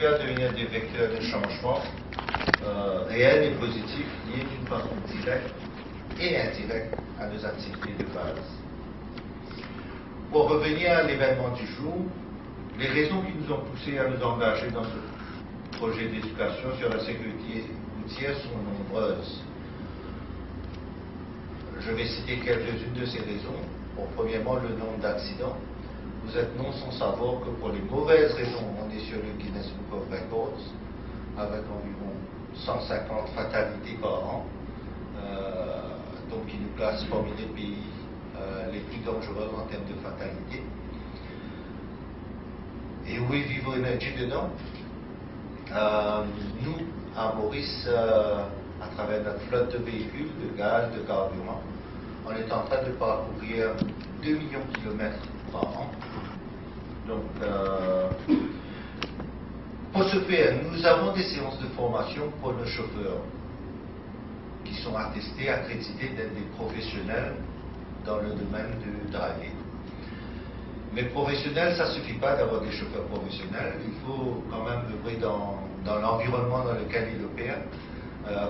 à devenir des vecteurs de changement réels et positifs liés d'une façon directe et indirecte à nos activités de base. Pour revenir à l'événement du jour, les raisons qui nous ont poussés à nous engager dans ce projet d'éducation sur la sécurité routière sont nombreuses. Je vais citer quelques-unes de ces raisons. Bon, premièrement, le nombre d'accidents. Vous êtes non sans savoir que pour les mauvaises raisons, on est sur le Guinness Book of Records, avec environ 150 fatalités par an, donc qui nous place parmi les pays les plus dangereux en termes de fatalité. Et oui, Vivo Energy dedans. Nous, à Maurice, à travers notre flotte de véhicules, de gaz, de carburant, on est en train de parcourir 2 millions de kilomètres par an. Donc, pour ce faire, nous avons des séances de formation pour nos chauffeurs qui sont attestés, accrédités d'être des professionnels dans le domaine du driving. Mais professionnel, ça ne suffit pas d'avoir des chauffeurs professionnels. Il faut quand même œuvrer dans l'environnement dans lequel ils opèrent.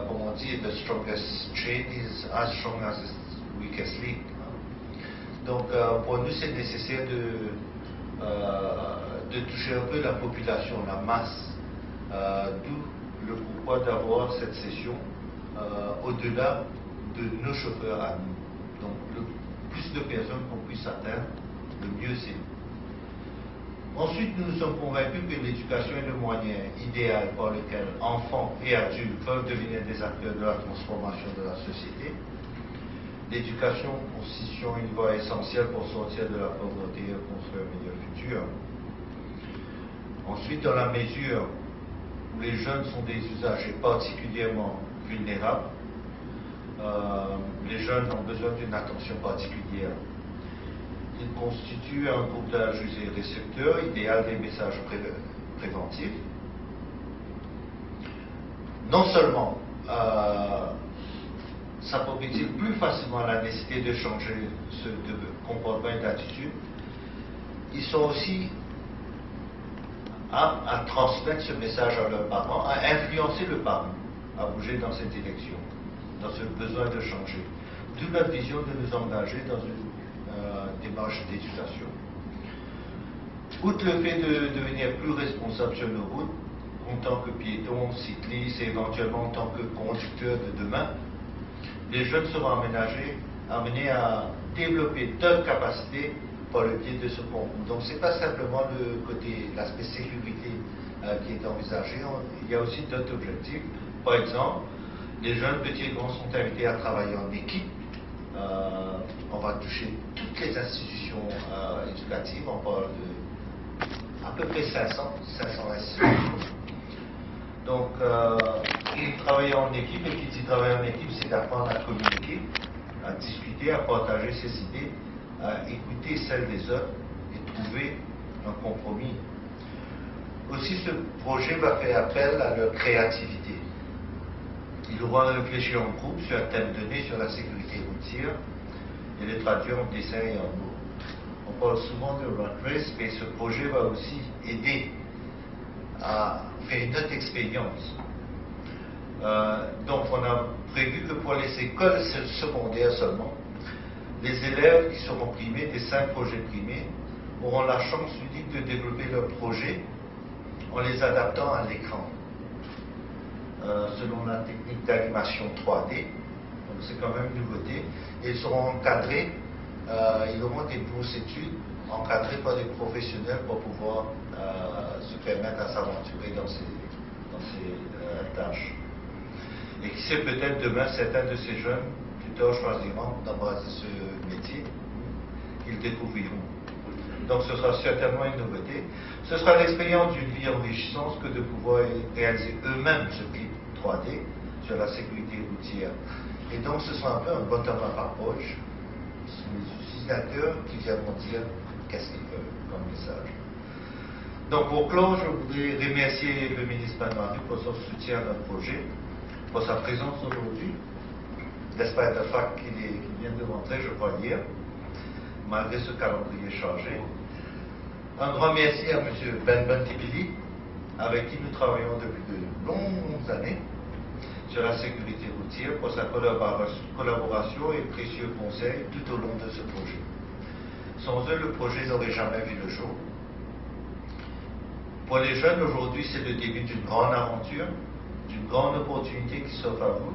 Comme on dit, the strongest chain is as strong as its weakest link. Donc, pour nous, c'est nécessaire de toucher un peu la population, la masse. D'où le pourquoi d'avoir cette session au-delà de nos chauffeurs à nous. Donc, le plus de personnes qu'on puisse atteindre, le mieux c'est. Ensuite, nous sommes convaincus que l'éducation est le moyen idéal par lequel enfants et adultes peuvent devenir des acteurs de la transformation de la société. L'éducation constituant une voie essentielle pour sortir de la pauvreté et construire un meilleur futur. Ensuite, dans la mesure où les jeunes sont des usagers particulièrement vulnérables, les jeunes ont besoin d'une attention particulière. Ils constituent un groupe d'âge usé récepteur, idéal des messages préventifs. Non seulement ça prophétise plus facilement la nécessité de changer ce comportement et d'attitude, ils sont aussi aptes à transmettre ce message à leurs parents, à influencer le parent à bouger dans cette direction, dans ce besoin de changer. D'où notre vision de nous engager dans une démarche d'éducation. Outre le fait de devenir plus responsable sur nos routes, en tant que piétons, cyclistes et éventuellement en tant que conducteurs de demain, les jeunes seront amenés à développer d'autres capacités par le biais de ce concours. Donc ce n'est pas simplement l'aspect sécurité qui est envisagé, il y a aussi d'autres objectifs. Par exemple, les jeunes petits et grands sont invités à travailler en équipe. On va toucher toutes les institutions éducatives, on parle de à peu près 500 institutions. Donc, travailler en équipe, et qui dit travailler en équipe, c'est d'apprendre à communiquer, à discuter, à partager ses idées, à écouter celles des autres et trouver un compromis. Aussi, ce projet va faire appel à leur créativité. Ils auront à réfléchir en groupe sur un thème donné sur la sécurité routière et les traduire en dessin et en mots. On parle souvent de run race, mais ce projet va aussi aider à faire une autre expérience. Donc on a prévu que pour les écoles secondaires seulement, les élèves qui seront primés des 5 projets primés auront la chance unique de développer leur projet en les adaptant à l'écran. Selon la technique d'animation 3D, donc c'est quand même une nouveauté, et ils seront encadrés, ils auront des bourses études encadrées par des professionnels pour pouvoir se permettre à s'aventurer dans ces tâches. Et qui sait, peut-être demain, certains de ces jeunes tuteurs choisiront d'embrasser ce métier, ils découvriront. Donc ce sera certainement une nouveauté. Ce sera l'expérience d'une vie enrichissante que de pouvoir réaliser eux-mêmes ce clip 3D sur la sécurité routière. Et donc ce sera un peu un bottom-up approach. Ce sont les utilisateurs qui viendront dire qu'est-ce qu'ils veulent comme message. Donc pour clore, je voudrais remercier le ministre Panouari pour son soutien à notre projet, pour sa présence aujourd'hui, despite the fact qu'il vient de rentrer, je crois, hier, malgré ce calendrier chargé. Un grand merci à M. Ben Bentibili, avec qui nous travaillons depuis de longues années sur la sécurité routière pour sa collaboration et précieux conseils tout au long de ce projet. Sans eux, le projet n'aurait jamais vu le jour. Pour les jeunes, aujourd'hui, c'est le début d'une grande aventure, d'une grande opportunité qui s'offre à vous.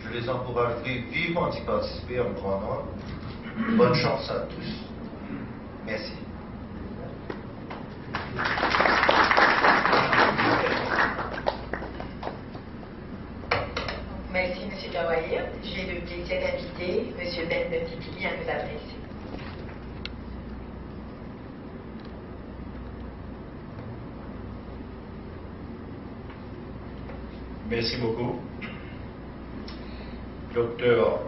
Je les encouragerai vivement d'y participer en grand nombre. Bonne chance à tous. Merci. Merci, M. Gawahir. J'ai le plaisir d'inviter M. Ben Pipili à nous adresser. Merci beaucoup. Docteur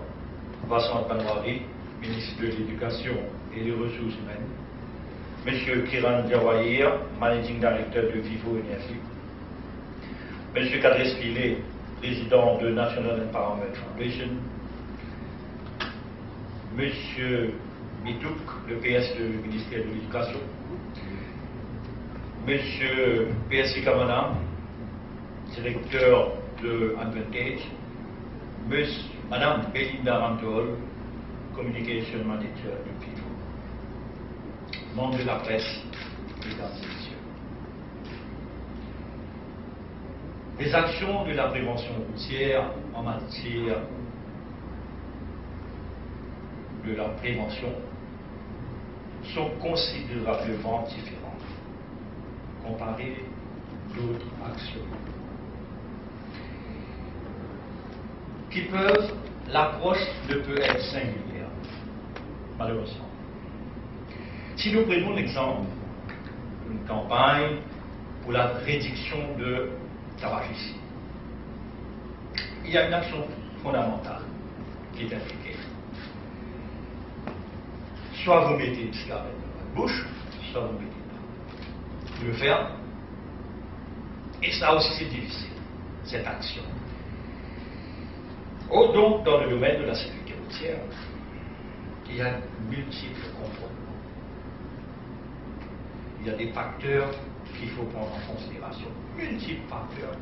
Vincent Panwari, ministre de l'Éducation et des Ressources humaines. Monsieur Kiran Gawahir, Managing Director de Vivo Énergie. Monsieur Kadres Pile, président de National Empowerment Foundation. Monsieur Mitouk, le PS du ministère de l'Éducation. Monsieur PSC Kamana, directeur de Advantage. Madame Belinda Rantol, Communication Manager de Vivo. Membres de la presse, mesdames et messieurs. Les actions de la prévention routière en matière de la prévention sont considérablement différentes comparées d'autres actions qui peuvent, l'approche ne peut être singulière, malheureusement. Si nous prenons l'exemple d'une campagne pour la réduction de tabagisme, il y a une action fondamentale qui est impliquée. Soit vous mettez une cigarette dans votre bouche, soit vous ne mettez pas. Vous le faire. Et ça aussi c'est difficile, cette action. Oh, donc, dans le domaine de la sécurité routière, il y a multiples contrôles. Il y a des facteurs qu'il faut prendre en considération. Multiples facteurs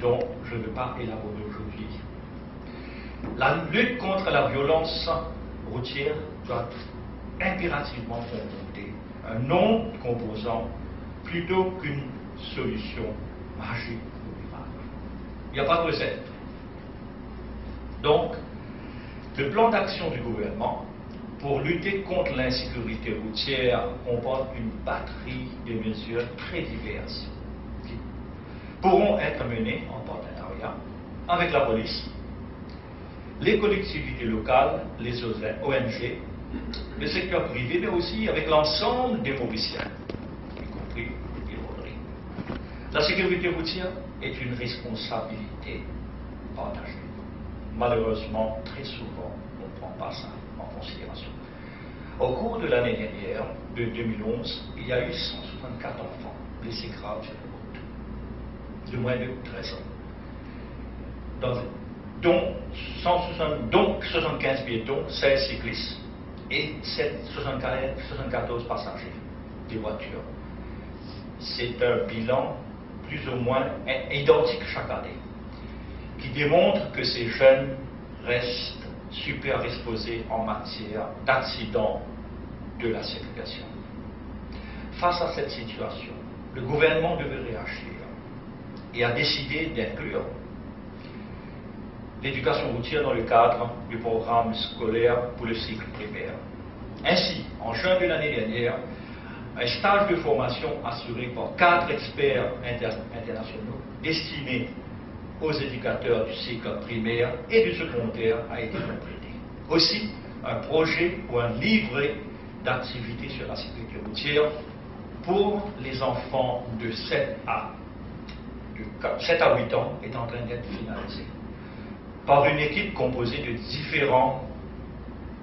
dont je ne veux pas élaborer aujourd'hui. La lutte contre la violence routière doit impérativement comporter un nombre de composants plutôt qu'une solution magique ou miracle. Il n'y a pas de recette. Donc, le plan d'action du gouvernement pour lutter contre l'insécurité routière comporte une batterie de mesures très diverses qui pourront être menées en partenariat avec la police, les collectivités locales, les ONG, le secteur privé, mais aussi avec l'ensemble des Mauriciens, y compris les Rotary. La sécurité routière est une responsabilité partagée. Malheureusement, très souvent, on ne prend pas ça en considération. Au cours de l'année dernière, de 2011, il y a eu 164 enfants blessés graves sur les routes, de moins de 13 ans. Dont 75 piétons, 16 cyclistes et 74 passagers des voitures. C'est un bilan plus ou moins identique chaque année, qui démontre que ces jeunes restent super exposés en matière d'accidents de la circulation. Face à cette situation, le gouvernement devait réagir et a décidé d'inclure l'éducation routière dans le cadre du programme scolaire pour le cycle primaire. Ainsi, en juin de l'année dernière, un stage de formation assuré par 4 experts internationaux destinés aux éducateurs du cycle primaire et du secondaire a été complété. Aussi, un projet ou un livret d'activités sur la sécurité routière pour les enfants de 7 à 8 ans est en train d'être finalisé par une équipe composée de différents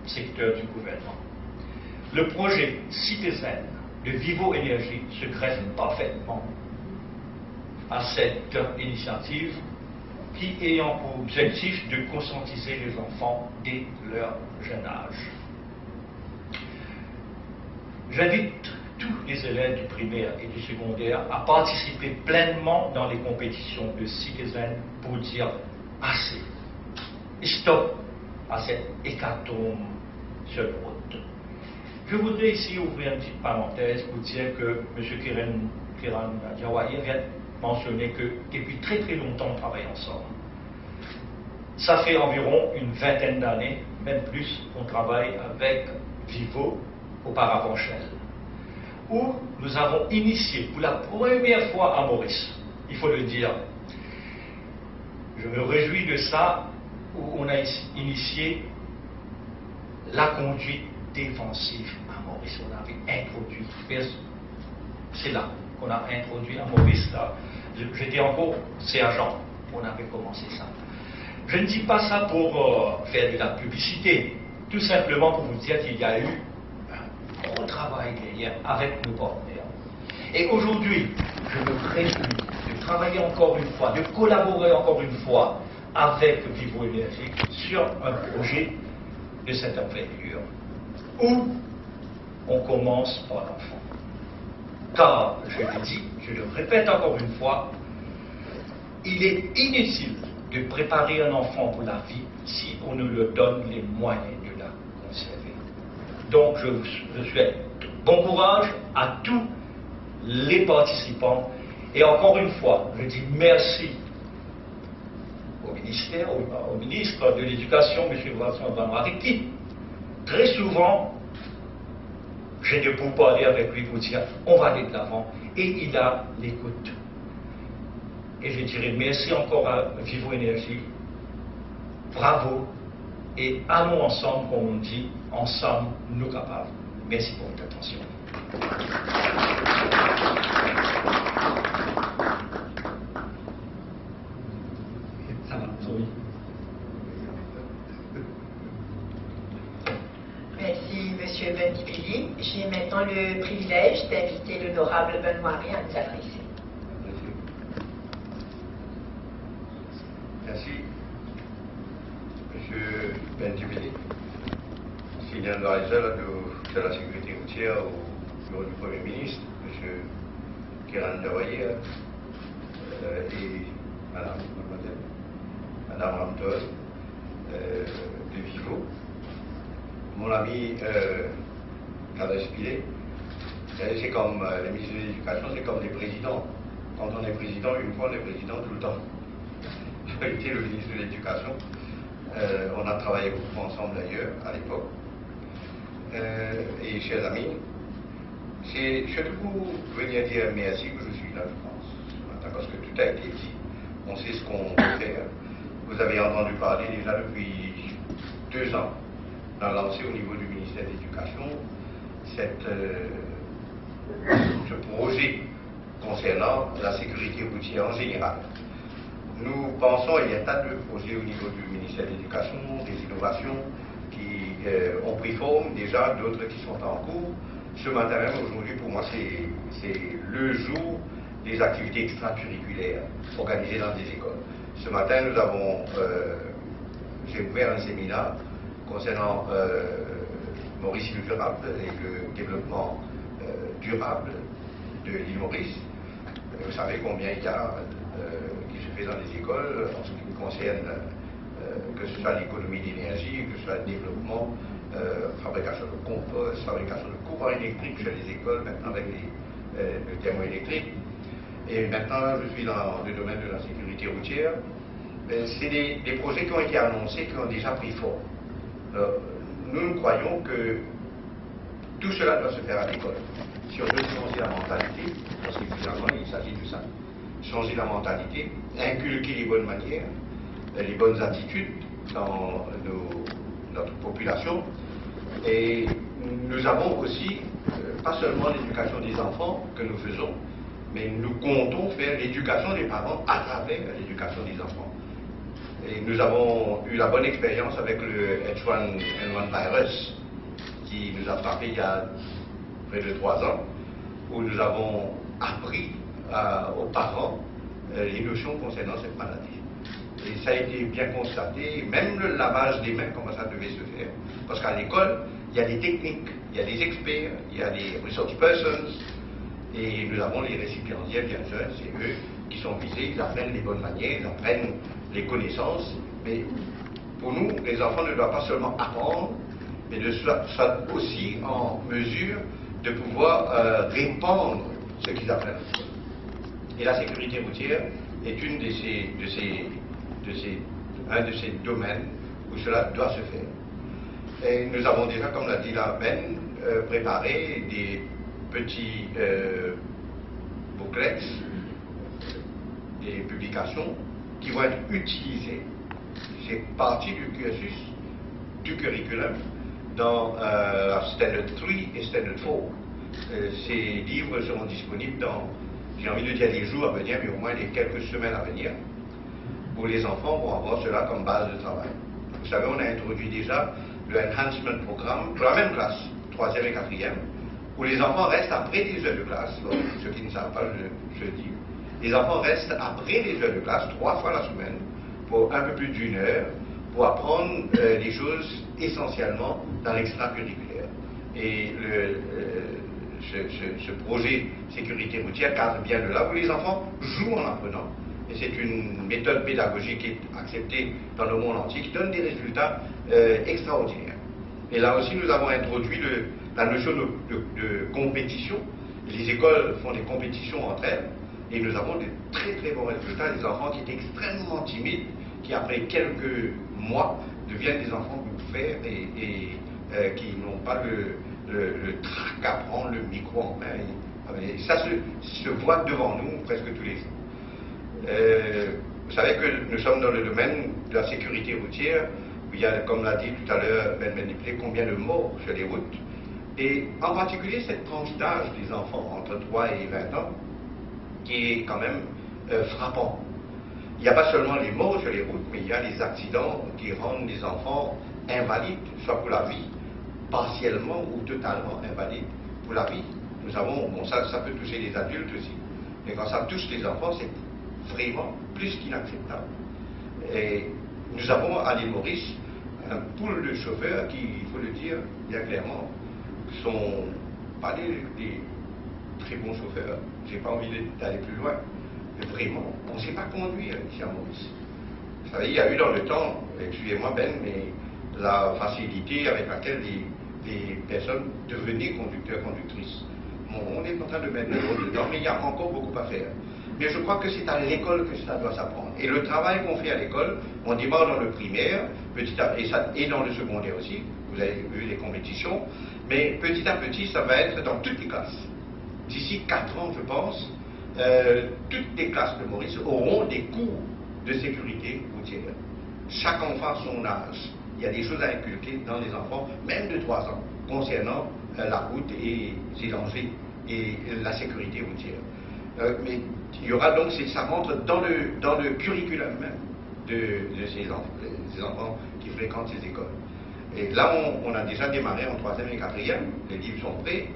secteurs du gouvernement. Le projet Citizen de Vivo Énergie se greffe parfaitement à cette initiative qui ayant pour objectif de conscientiser les enfants dès leur jeune âge. J'invite tous les élèves du primaire et du secondaire à participer pleinement dans les compétitions de Citizen pour dire assez. Stop à cette hécatombe sur le route. Je voudrais ici ouvrir une petite parenthèse pour dire que M. Kiran Jawahir vient de mentionner que depuis très très longtemps on travaille ensemble. Ça fait environ une vingtaine d'années, même plus, qu'on travaille avec Vivo, auparavant Shell, où nous avons initié pour la première fois à Maurice, il faut le dire, je me réjouis de ça, où on a initié la conduite défensive à Maurice. On avait introduit, c'est là qu'on a introduit à Maurice, là. J'étais encore sergent, on avait commencé ça. Je ne dis pas ça pour faire de la publicité, tout simplement pour vous dire qu'il y a eu un gros travail derrière avec nos partenaires. Et aujourd'hui, je me réjouis de travailler encore une fois, de collaborer encore une fois avec Vivo Énergie sur un projet de cette envergure, où on commence par l'enfant. Car, je l'ai dit, je le répète encore une fois, il est inutile de préparer un enfant pour la vie si on ne lui donne les moyens de la conserver. Donc je souhaite bon courage à tous les participants et encore une fois, je dis merci au ministère, au ministre de l'Éducation, M. Vincent Banouari, qui très souvent, j'ai de pour parler avec lui pour dire on va aller de l'avant et il a l'écoute. Et je dirais merci encore à Vivo Énergie, bravo, et allons ensemble, comme on dit, ensemble, nous capables. Merci pour votre attention. Ça va, oui. Merci, M. Bentipili. J'ai maintenant le privilège d'inviter l'honorable Benoît à nous adresser. Merci, M. Bentipili, senior advisor de la sécurité routière au bureau du Premier ministre, M. Kiran Jawahir et Madame Ramtol de Vivo, mon ami Kadej Pillay. C'est comme les ministres de l'Éducation, c'est comme les présidents. Quand on est président, une fois on est président tout le temps. J'ai été le ministre de l'Éducation. On a travaillé beaucoup ensemble d'ailleurs à l'époque. Et chers amis, c'est surtout venir dire merci que je suis là, je pense, ce matin, parce que tout a été dit. On sait ce qu'on veut faire. Vous avez entendu parler déjà depuis 2 ans, on a lancé au niveau du ministère de l'Éducation ce projet concernant la sécurité routière en général. Nous pensons, il y a un tas de projets au niveau du ministère de l'Éducation, des innovations qui ont pris forme déjà, d'autres qui sont en cours. Ce matin même, aujourd'hui, pour moi, c'est le jour des activités extracurriculaires organisées dans des écoles. Ce matin, j'ai ouvert un séminaire concernant Maurice durable et le développement durable de l'île Maurice. Vous savez combien il y a qui se fait dans les écoles en ce qui concerne que ce soit l'économie d'énergie, que ce soit le développement, fabrication de compost, fabrication de courant électrique chez les écoles, maintenant avec le thermoélectrique. Et maintenant, je suis dans le domaine de la sécurité routière. C'est des projets qui ont été annoncés, qui ont déjà pris forme. Nous croyons que tout cela doit se faire à l'école. Si on veut changer la mentalité, parce que finalement il s'agit de ça, changer la mentalité, inculquer les bonnes manières, les bonnes attitudes dans notre population. Et nous avons aussi, pas seulement l'éducation des enfants que nous faisons, mais nous comptons faire l'éducation des parents à travers l'éducation des enfants. Et nous avons eu la bonne expérience avec le H1N1 virus qui nous a frappé il y a près de 3 ans, où nous avons appris aux parents les notions concernant cette maladie. Et ça a été bien constaté, même le lavage des mains, comment ça devait se faire. Parce qu'à l'école, il y a des techniques, il y a des experts, il y a des resource persons, Et nous avons les récipiendaires bien jeunes, c'est eux qui sont visés, ils apprennent les bonnes manières, ils apprennent les connaissances. Mais pour nous, les enfants ne doivent pas seulement apprendre, mais de soient aussi en mesure de pouvoir répandre ce qu'ils apprennent. Et la sécurité routière est un de ces domaines où cela doit se faire. Et nous avons déjà, comme l'a dit la Ben, préparé des petits booklets, des publications qui vont être utilisées. C'est partie du cursus, du curriculum, dans Standard 3 et Standard 4. Ces livres seront disponibles dans, j'ai envie de dire, les jours à venir, mais au moins les quelques semaines à venir, où les enfants vont avoir cela comme base de travail. Vous savez, on a introduit déjà le Enhancement Programme pour la même classe, 3e et 4e, où les enfants restent après les heures de classe. Bon, ceux qui ne savent pas, je le dis. Les enfants restent après les heures de classe, 3 fois la semaine, pour un peu plus d'1 heure, pour apprendre les choses essentiellement dans l'extracurriculaire. Et ce projet sécurité routière cadre bien de là où les enfants jouent en apprenant. Et c'est une méthode pédagogique qui est acceptée dans le monde entier, qui donne des résultats extraordinaires. Et là aussi, nous avons introduit la notion de compétition. Les écoles font des compétitions entre elles, et nous avons de très très bons résultats. Des enfants qui étaient extrêmement timides, qui après quelques mois deviennent des enfants ouverts et qui n'ont pas le trac à prendre le micro en main. Et ça se voit devant nous presque tous les jours. Vous savez que nous sommes dans le domaine de la sécurité routière, où il y a, comme l'a dit tout à l'heure Ben Benipelé, combien de morts sur les routes. Et en particulier cette tranche d'âge des enfants entre 3 et 20 ans, qui est quand même frappant. Il n'y a pas seulement les morts sur les routes, mais il y a les accidents qui rendent les enfants invalides, soit pour la vie, partiellement ou totalement invalides pour la vie. Nous avons, bon ça peut toucher les adultes aussi, mais quand ça touche les enfants, c'est vraiment plus qu'inacceptable. Et nous avons à l'île Maurice un pool de chauffeurs qui, il faut le dire bien clairement, sont pas des très bons chauffeurs. J'ai pas envie d'aller plus loin. Mais vraiment, on ne sait pas conduire ici à Maurice. Vous savez, il y a eu dans le temps, excusez-moi Ben, mais la facilité avec laquelle les personnes devenaient conducteurs, conductrices. Bon, on est en train de mettre le rôle dedans, mais il y a encore beaucoup à faire. Mais je crois que c'est à l'école que ça doit s'apprendre. Et le travail qu'on fait à l'école, on démarre dans le primaire, et dans le secondaire aussi, vous avez vu les compétitions, mais petit à petit, ça va être dans toutes les classes. D'ici 4 ans, je pense, toutes les classes de Maurice auront des cours de sécurité routière. Chaque enfant à son âge. Il y a des choses à inculquer dans les enfants, même de 3 ans, concernant la route et ses dangers et la sécurité routière. Mais il y aura donc, ça rentre dans le curriculum même de ces enfants qui fréquentent ces écoles. Et là, on a déjà démarré en 3e et 4e, les livres sont prêts,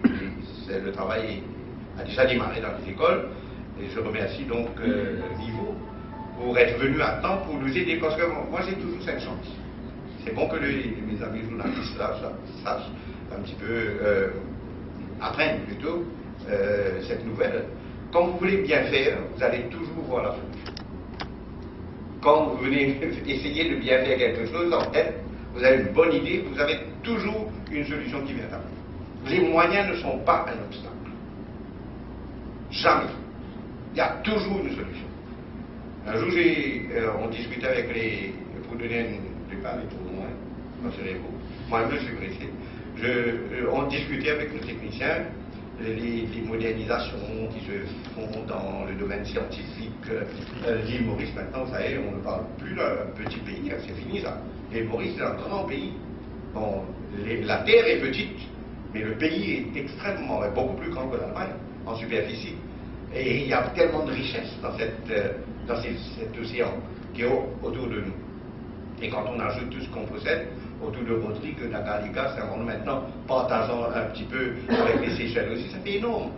le travail a déjà démarré dans les écoles, et je remercie donc Vivo pour être venu à temps pour nous aider, parce que moi j'ai toujours cette chance. C'est bon que mes amis journalistes là sachent un petit peu, apprennent plutôt cette nouvelle. Quand vous voulez bien faire, vous allez toujours voir la solution. Quand vous venez essayer de bien faire quelque chose, en tête, vous avez une bonne idée, vous avez toujours une solution qui vient à vous. Les moyens ne sont pas un obstacle. Jamais. Il y a toujours une solution. Un jour, on discutait avec pour donner je ne vais pas aller trop loin, rassurez-vous. Moi-même, je suis pressé. On discutait avec nos techniciens les modernisations qui se font dans le domaine scientifique. L'île Maurice, maintenant, vous savez, on ne parle plus d'un petit pays, hein, c'est fini ça. L'île Maurice, c'est un grand pays. Bon, la terre est petite, mais le pays est extrêmement, beaucoup plus grand que l'Allemagne en superficie. Et il y a tellement de richesses dans cet océan qui est autour de nous. Et quand on ajoute tout ce qu'on possède autour de Rodrigue, de Nagaliga, c'est maintenant partageant un petit peu avec les Seychelles aussi, ça fait énorme.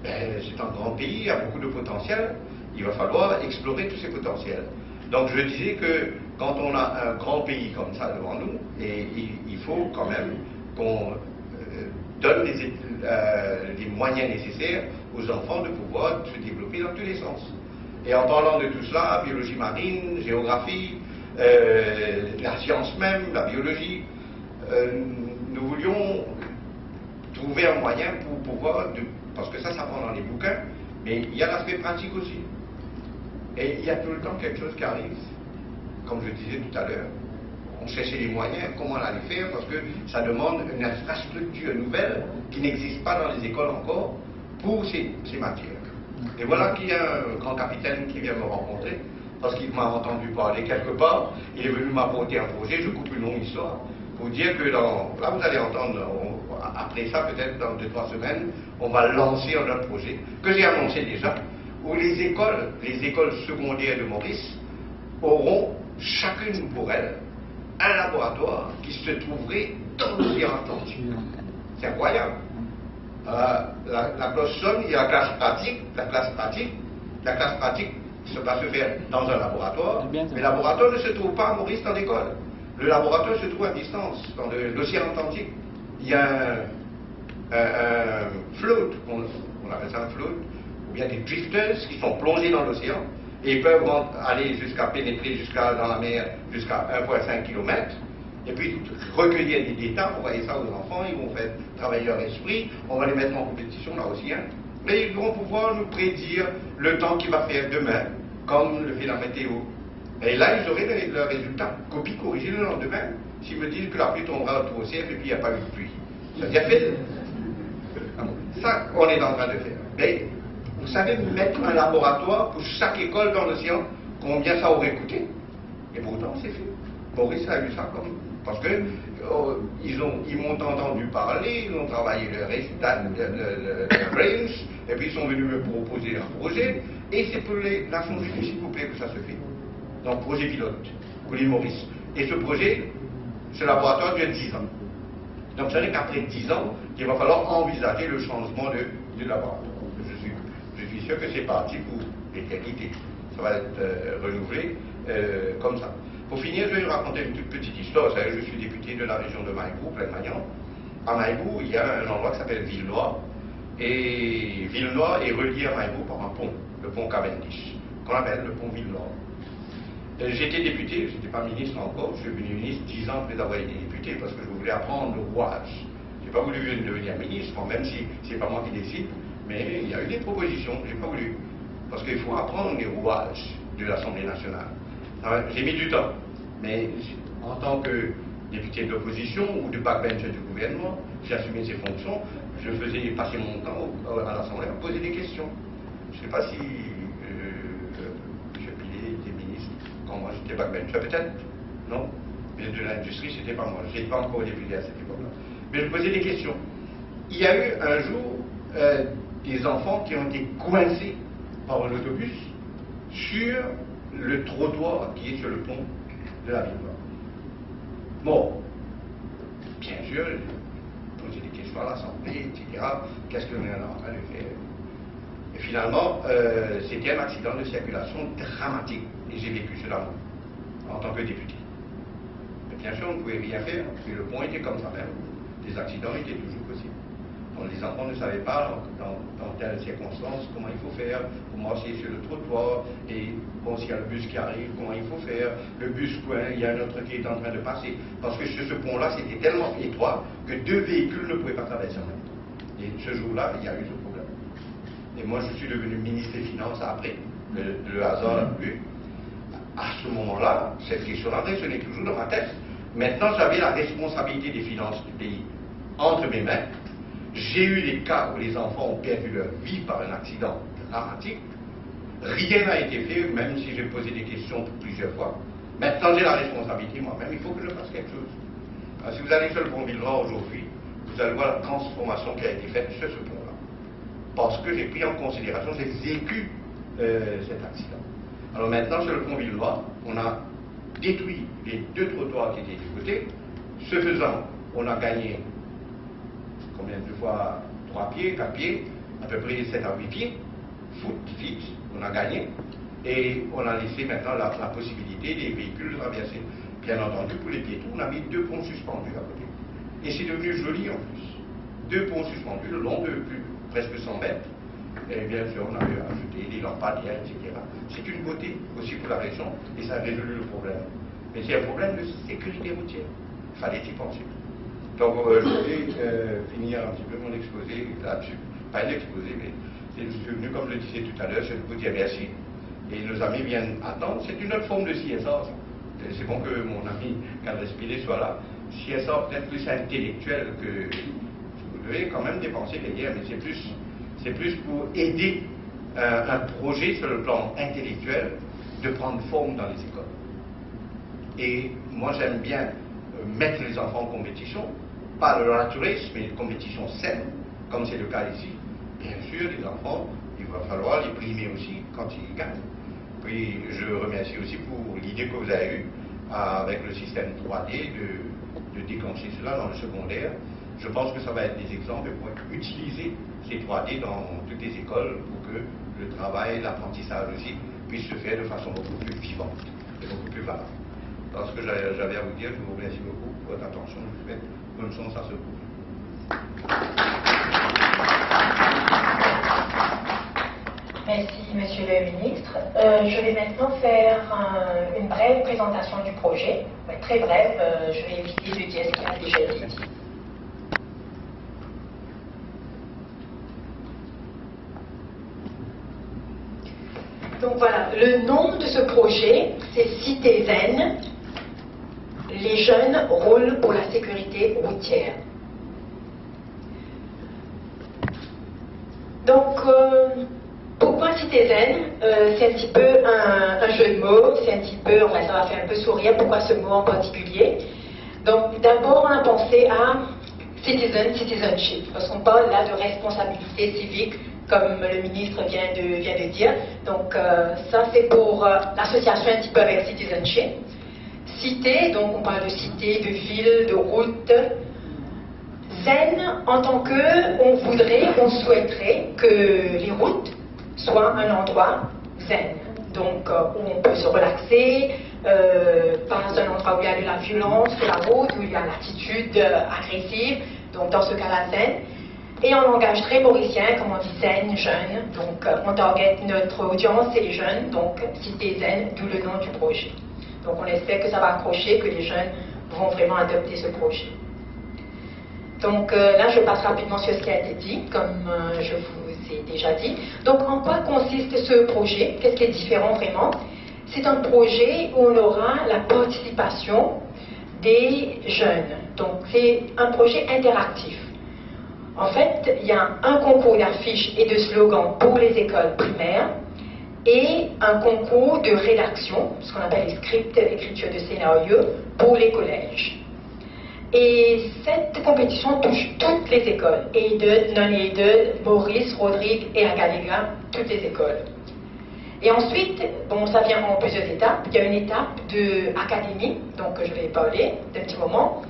C'est un grand pays, il y a beaucoup de potentiel, il va falloir explorer tous ces potentiels. Donc je disais que quand on a un grand pays comme ça devant nous, il faut quand même qu'on donne les moyens nécessaires aux enfants de pouvoir se développer dans tous les sens. Et en parlant de tout cela, biologie marine, géographie, la science même, la biologie, nous voulions trouver un moyen pour pouvoir, parce que ça s'apprend dans les bouquins, mais il y a l'aspect pratique aussi. Et il y a tout le temps quelque chose qui arrive, comme je disais tout à l'heure. On cherchait les moyens, comment on allait faire, parce que ça demande une infrastructure nouvelle qui n'existe pas dans les écoles encore pour ces matières. Et voilà qu'il y a un grand capitaine qui vient me rencontrer, parce qu'il m'a entendu parler quelque part, il est venu m'apporter un projet, je coupe une longue histoire, pour dire que là vous allez entendre, après ça peut-être dans 2-3 semaines, on va lancer un autre projet, que j'ai annoncé déjà, où les écoles secondaires de Maurice auront chacune pour elles un laboratoire qui se trouverait dans l'océan Atlantique. C'est incroyable. La cloche sonne, il y a la classe pratique. La classe pratique va se faire dans un laboratoire, mais le laboratoire ne se trouve pas à Maurice dans l'école. Le laboratoire se trouve à distance, dans l'océan Atlantique. Il y a un float, on appelle ça un float, ou bien des drifters qui sont plongés dans l'océan et ils peuvent aller jusqu'à pénétrer dans la mer jusqu'à 1,5 km et puis recueillir des datas, envoyer ça aux enfants, ils vont faire travailler leur esprit, on va les mettre en compétition là aussi, hein. Mais ils vont pouvoir nous prédire le temps qu'il va faire demain, comme le fait la météo. Et là, ils auraient le résultat, copie corrigée le lendemain, s'ils me disent que la pluie tombera au ciel et puis il n'y a pas eu de pluie. Ça veut fait. Ça, on est en train de faire. Mais vous savez, mettre un laboratoire pour chaque école dans l'océan, combien ça aurait coûté? Et pourtant, c'est fait. Maurice a eu ça comme. Parce que ils m'ont entendu parler, ils ont travaillé le range, et puis ils sont venus me proposer un projet, et c'est pour la Fonds-Justice, s'il vous plaît, que ça se fait. Donc, projet pilote, pour l'île Maurice. Et ce projet, ce laboratoire dure 10 ans. Donc, ce n'est qu'après 10 ans qu'il va falloir envisager le changement du laboratoire. Je suis sûr que c'est parti pour l'éternité. Ça va être renouvelé comme ça. Pour finir, je vais vous raconter une toute petite histoire. Vous savez, je suis député de la région de Maïbou, Plaine-Magnan. À Maïbou, il y a un endroit qui s'appelle Villenoy. Et Villenoy est relié à Maïbou par un pont, le pont Cavendish, qu'on appelle le pont Villenoy. J'étais député, je n'étais pas ministre encore, je suis devenu ministre 10 ans après avoir été député parce que je voulais apprendre le rouage. Je n'ai pas voulu devenir ministre, même si ce n'est pas moi qui décide, mais il y a eu des propositions, je n'ai pas voulu. Parce qu'il faut apprendre les rouages de l'Assemblée nationale. J'ai mis du temps, mais en tant que député de l'opposition ou de backbencher du gouvernement, j'ai assumé ces fonctions, je faisais passer mon temps à l'Assemblée à poser des questions. Je ne sais pas si M. Pillet était ministre quand moi j'étais backbencher, peut-être, non? Ministre de l'Industrie, c'était pas moi, je n'étais pas encore député à cette époque-là. Mais je posais des questions. Il y a eu un jour des enfants qui ont été coincés par un autobus sur le trottoir qui est sur le pont de la ville. Bon, bien sûr, je posais des questions à l'Assemblée, etc. Qu'est-ce qu'on est en train de faire? Et finalement, c'était un accident de circulation dramatique. Et j'ai vécu cela en tant que député. Mais bien sûr, on ne pouvait rien faire, parce que le pont était comme ça même. Des accidents étaient toujours possibles. Donc, les enfants ne savaient pas, dans telles circonstances, comment il faut faire, pour marcher sur le trottoir, et bon, s'il y a le bus qui arrive, comment il faut faire, le bus coin, il y a un autre qui est en train de passer. Parce que sur ce pont-là, c'était tellement étroit que 2 véhicules ne pouvaient pas traverser en même temps. Et ce jour-là, il y a eu ce problème. Et moi, je suis devenu ministre des Finances après. Le hasard a plu. À ce moment-là, cette question-là résonnait toujours dans ma tête. Maintenant, j'avais la responsabilité des finances du pays entre mes mains. J'ai eu des cas où les enfants ont perdu leur vie par un accident dramatique. Rien n'a été fait, même si j'ai posé des questions plusieurs fois. Maintenant, j'ai la responsabilité moi-même, il faut que je fasse quelque chose. Alors, si vous allez sur le pont Villenoy aujourd'hui, vous allez voir la transformation qui a été faite sur ce pont-là. Parce que j'ai pris en considération, j'ai vécu cet accident. Alors maintenant, sur le pont Villenoy, on a détruit les 2 trottoirs qui étaient du côté. Ce faisant, on a gagné combien de fois 3 pieds, 4 pieds, à peu près 7 à 8 pieds, feet, on a gagné, et on a laissé maintenant la possibilité des véhicules de traverser. Bien entendu, pour les piétons, on a mis 2 ponts suspendus à côté. Et c'est devenu joli en plus. 2 ponts suspendus le long de presque 100 mètres, Et bien sûr, on avait ajouté des lampadaires, etc. C'est une beauté aussi pour la région et ça a résolu le problème. Mais c'est un problème de sécurité routière. Il fallait y penser. Donc, je voulais finir un petit peu mon exposé là-dessus. Pas un exposé, mais je suis venu, comme je le disais tout à l'heure, je vous dire merci. Et nos amis viennent attendre. C'est une autre forme de CSR. C'est bon que mon ami Cadre Spilé soit là. CSR peut-être plus intellectuel que vous devez quand même dépenser derrière, mais c'est plus pour aider un projet sur le plan intellectuel de prendre forme dans les écoles. Et moi j'aime bien mettre les enfants en compétition, pas le naturisme, mais une compétition saine, comme c'est le cas ici. Bien sûr, les enfants, il va falloir les primer aussi quand ils gagnent. Puis je remercie aussi pour l'idée que vous avez eue avec le système 3D de déclencher cela dans le secondaire. Je pense que ça va être des exemples pour utiliser ces 3D dans toutes les écoles pour que le travail, l'apprentissage aussi puisse se faire de façon beaucoup plus vivante et beaucoup plus valable. Alors ce que j'avais à vous dire, je vous remercie beaucoup pour votre attention. Je vous souhaite bonne chance à ce groupe. Merci, Monsieur le Ministre. Je vais maintenant faire une brève présentation du projet. Très brève, je vais éviter de dire ce qui a déjà été dit. Donc voilà, le nom de ce projet, c'est Cité Zen, les jeunes rôles pour la sécurité routière. Donc, pourquoi Cité Zen? C'est un petit peu un jeu de mots, c'est un petit peu, enfin ça va faire un peu sourire, pourquoi ce mot en particulier? Donc d'abord on a pensé à citizenship, parce qu'on parle là de responsabilité civique, comme le ministre vient de dire. Donc ça c'est pour l'association un petit peu avec citizenship. Cité, donc on parle de cité, de ville, de route. Zen en tant que on souhaiterait que les routes soient un endroit zen. Donc où on peut se relaxer, pas un endroit où il y a de la violence sur la route, où il y a l'attitude agressive, donc dans ce cas-là zen. Et en langage très mauricien, comme on dit zen, jeune, donc on target notre audience, c'est les jeunes, donc cité zen, d'où le nom du projet. Donc on espère que ça va accrocher, que les jeunes vont vraiment adopter ce projet. Donc là, je passe rapidement sur ce qui a été dit, comme je vous ai déjà dit. Donc en quoi consiste ce projet? Qu'est-ce qui est différent vraiment? C'est un projet où on aura la participation des jeunes. Donc c'est un projet interactif. En fait, il y a un concours d'affiches et de slogans pour les écoles primaires et un concours de rédaction, ce qu'on appelle les scripts, écriture de scénario, pour les collèges. Et cette compétition touche toutes les écoles, aided, non-aided, Maurice, Rodrigue et Acadéga, toutes les écoles. Et ensuite, bon, ça vient en plusieurs étapes. Il y a une étape de académie, donc je vais parler d'un petit moment.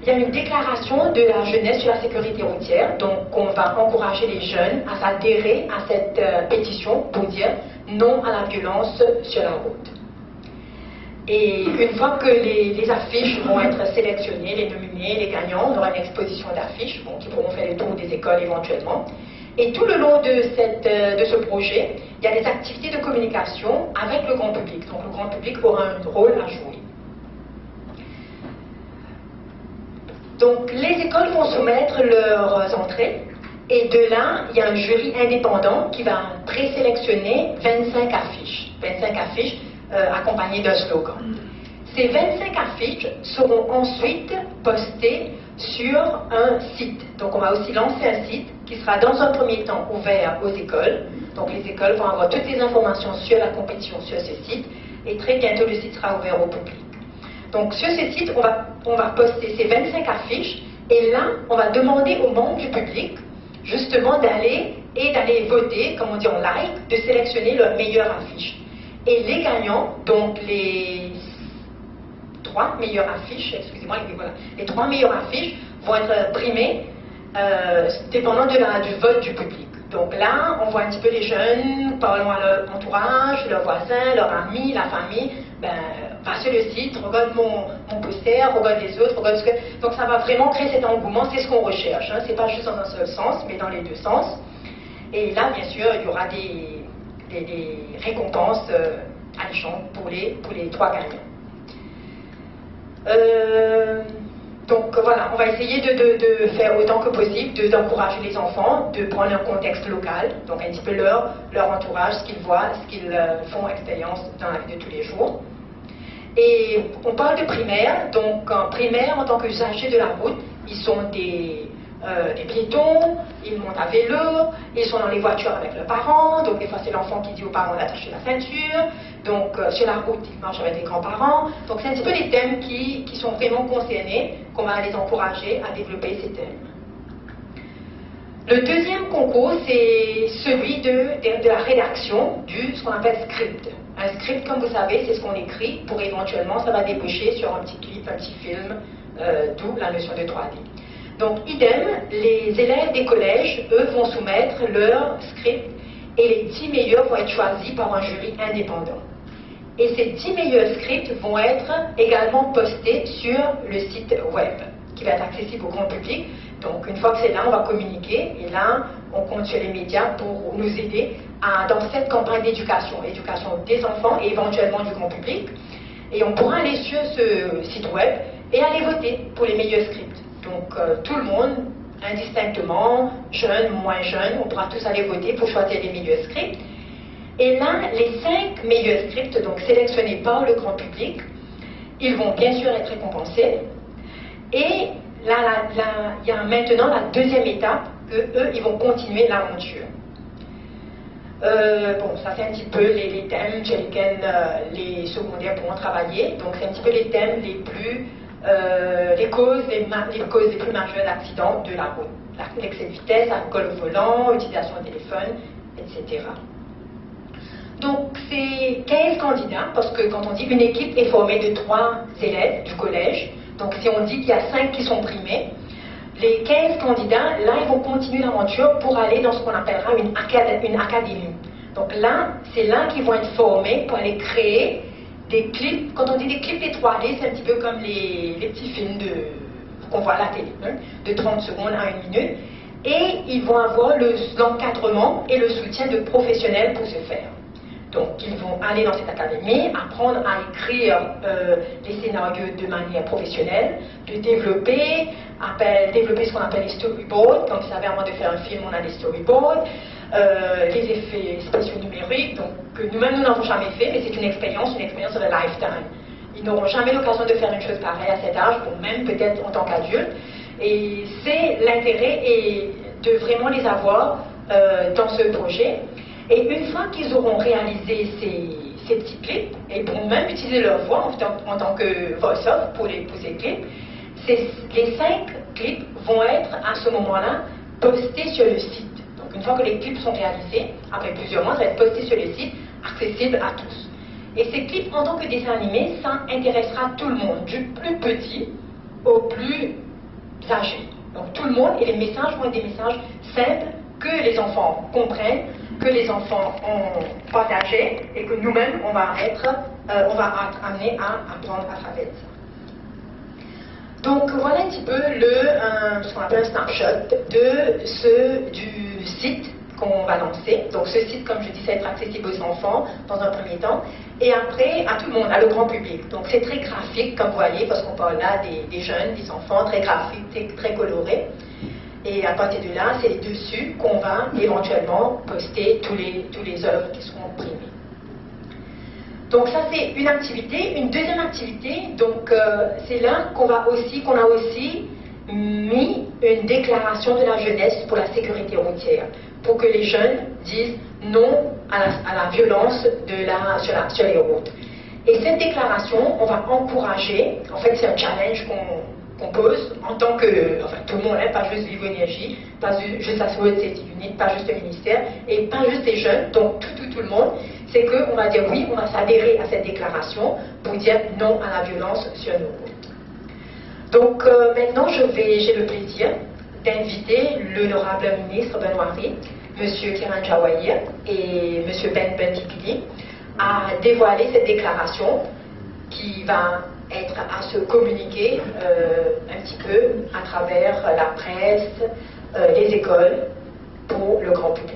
Il y a une déclaration de la jeunesse sur la sécurité routière, donc on va encourager les jeunes à s'adhérer à cette pétition pour dire non à la violence sur la route. Et une fois que les affiches vont être sélectionnées, les nominés, les gagnants, on aura une exposition d'affiches qui pourront faire le tour des écoles éventuellement. Et tout le long de ce projet, il y a des activités de communication avec le grand public. Donc le grand public aura un rôle à jouer. Donc les écoles vont soumettre leurs entrées et de là, il y a un jury indépendant qui va présélectionner 25 affiches. 25 affiches accompagnées d'un slogan. Ces 25 affiches seront ensuite postées sur un site. Donc on va aussi lancer un site qui sera dans un premier temps ouvert aux écoles. Donc les écoles vont avoir toutes les informations sur la compétition sur ce site et très bientôt le site sera ouvert au public. Donc sur ce site, on va poster ces 25 affiches et là, on va demander aux membres du public justement d'aller voter, comme on dit en live, de sélectionner leur meilleure affiche. Et les gagnants, donc les 3 meilleures affiches, excusez-moi, voilà, les 3 meilleures affiches vont être primées dépendant du vote du public. Donc là, on voit un petit peu les jeunes, parlons à leur entourage, leurs voisins, leurs amis, la famille, va sur le site, regarde mon poster, regarde les autres, regarde ce que... Donc ça va vraiment créer cet engouement, c'est ce qu'on recherche, hein. C'est pas juste dans un seul sens, mais dans les deux sens. Et là, bien sûr, il y aura des récompenses alléchantes pour les 3 gagnants. Donc voilà, on va essayer de faire autant que possible, d'encourager les enfants, de prendre un contexte local, donc un petit peu leur entourage, ce qu'ils voient, ce qu'ils font expérience dans la vie de tous les jours. Et on parle de primaire, donc en primaire, en tant qu'usagers de la route, ils sont des piétons, ils montent à vélo, ils sont dans les voitures avec leurs parents, donc des fois c'est l'enfant qui dit aux parents d'attacher la ceinture, donc sur la route ils marchent avec les grands-parents, donc c'est un petit peu des thèmes qui sont vraiment concernés, qu'on va les encourager à développer ces thèmes. Le deuxième concours, c'est celui de la rédaction ce qu'on appelle script. Un script, comme vous savez, c'est ce qu'on écrit pour éventuellement, ça va déboucher sur un petit clip, un petit film, d'où la notion de 3D. Donc, idem, les élèves des collèges, eux, vont soumettre leur script et les 10 meilleurs vont être choisis par un jury indépendant. Et ces 10 meilleurs scripts vont être également postés sur le site web, qui va être accessible au grand public. Donc, une fois que c'est là, on va communiquer et là, on compte sur les médias pour nous aider dans cette campagne d'éducation des enfants et éventuellement du grand public. Et on pourra aller sur ce site web et aller voter pour les meilleurs scripts. Donc tout le monde, indistinctement, jeunes, moins jeunes, on pourra tous aller voter pour choisir les meilleurs scripts. Et là, les 5 meilleurs scripts, donc sélectionnés par le grand public, ils vont bien sûr être récompensés. Et là, il y a maintenant la deuxième étape, eux, ils vont continuer l'aventure. Bon, ça c'est un petit peu les thèmes sur lesquels les secondaires pourront travailler. Donc c'est un petit peu les thèmes les causes les plus majeures d'accidents de la route. L'excès de vitesse, alcool au volant, utilisation de téléphone, etc. Donc c'est 15 candidats, parce que quand on dit une équipe est formée de 3 élèves du collège, donc si on dit qu'il y a 5 qui sont primés, les 15 candidats, là, ils vont continuer l'aventure pour aller dans ce qu'on appellera une académie. Donc là, c'est là qu'ils vont être formés pour aller créer des clips. Quand on dit des clips, les 3D, c'est un petit peu comme les petits films qu'on voit à la télé, hein, de 30 secondes à 1 minute. Et ils vont avoir l'encadrement et le soutien de professionnels pour ce faire. Donc, ils vont aller dans cette académie, apprendre à écrire les scénarios de manière professionnelle, de développer ce qu'on appelle les storyboards. Comme vous savez, avant de faire un film, on a des storyboards, les effets spéciaux numériques, donc que nous-mêmes, nous n'avons jamais fait, mais c'est une expérience de lifetime. Ils n'auront jamais l'occasion de faire une chose pareille à cet âge, ou même peut-être en tant qu'adultes. Et c'est l'intérêt de vraiment les avoir dans ce projet. Et une fois qu'ils auront réalisé ces petits clips, et pourront même utiliser leur voix en tant que voice-off pour ces clips, les 5 clips vont être à ce moment-là postés sur le site. Donc une fois que les clips sont réalisés, après plusieurs mois, ça va être posté sur le site, accessible à tous. Et ces clips en tant que dessin animé, ça intéressera tout le monde, du plus petit au plus âgé. Donc tout le monde, et les messages vont être des messages simples que les enfants comprennent, que les enfants ont partagé et que nous-mêmes, on va être amenés à apprendre à travers ça. Donc voilà un petit peu ce qu'on appelle un snapshot du site qu'on va lancer. Donc ce site, comme je dis, ça va être accessible aux enfants dans un premier temps et après à tout le monde, à le grand public. Donc c'est très graphique comme vous voyez parce qu'on parle là des jeunes, des enfants, très graphiques, très colorés. Et à partir de là, c'est dessus qu'on va éventuellement poster tous les œuvres qui seront primées. Donc ça c'est une activité. Une deuxième activité, donc c'est là qu'on a aussi mis une déclaration de la jeunesse pour la sécurité routière, pour que les jeunes disent non à la violence sur les routes. Et cette déclaration, on va encourager, en fait c'est un challenge qu'on pose en tant que, enfin tout le monde, pas juste Vivo Énergie, pas juste la Security Unit, pas juste le ministère, et pas juste les jeunes, donc tout le monde, c'est qu'on va dire oui, on va s'adhérer à cette déclaration pour dire non à la violence sur nos routes. Donc maintenant, j'ai le plaisir d'inviter l'honorable ministre Benoît Rie, M. Kiran Jawahir et M. Ben Bentikili à dévoiler cette déclaration qui va être à se communiquer un petit peu à travers la presse, les écoles, pour le grand public.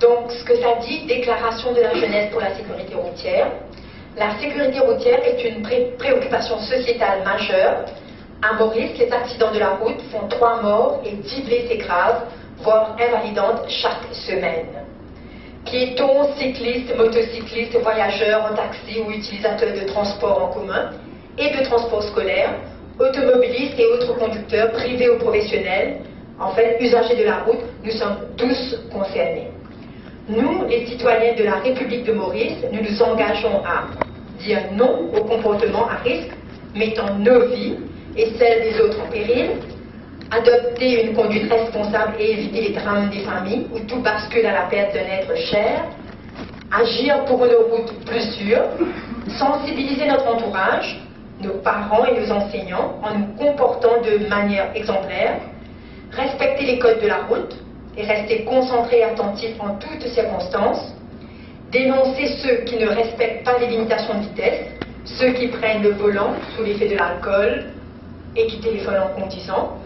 Donc, ce que ça dit, déclaration de la jeunesse pour la sécurité routière. La sécurité routière est une préoccupation sociétale majeure. À Maurice, les accidents de la route font 3 morts et 10 blessés graves, voire invalidantes chaque semaine. Piétons, cyclistes, motocyclistes, voyageurs en taxi ou utilisateurs de transport en commun et de transport scolaire, automobilistes et autres conducteurs privés ou professionnels, en fait, usagers de la route, nous sommes tous concernés. Nous, les citoyens de la République de Maurice, nous nous engageons à dire non au comportement à risque, mettant nos vies et celles des autres en péril, adopter une conduite responsable et éviter les drames des familles où tout bascule à la perte d'un être cher, agir pour une route plus sûre, sensibiliser notre entourage, nos parents et nos enseignants en nous comportant de manière exemplaire, respecter les codes de la route et rester concentrés et attentifs en toutes circonstances, dénoncer ceux qui ne respectent pas les limitations de vitesse, ceux qui prennent le volant sous l'effet de l'alcool et qui téléphonent en conduisant,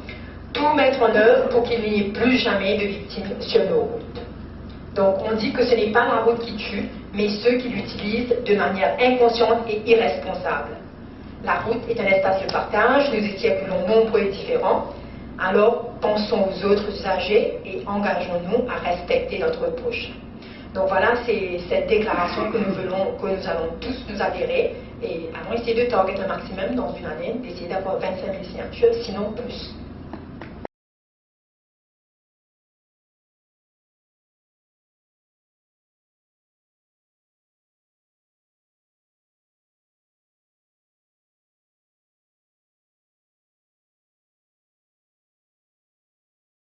tout mettre en œuvre pour qu'il n'y ait plus jamais de victimes sur nos routes. Donc on dit que ce n'est pas la route qui tue, mais ceux qui l'utilisent de manière inconsciente et irresponsable. La route est un espace de partage, nous y circulons nombreux et différents, alors pensons aux autres usagers et engageons-nous à respecter notre prochain. Donc voilà, c'est cette déclaration que nous allons tous nous adhérer et allons essayer de target le maximum dans une année, d'essayer d'avoir 25 000 signatures, sinon plus.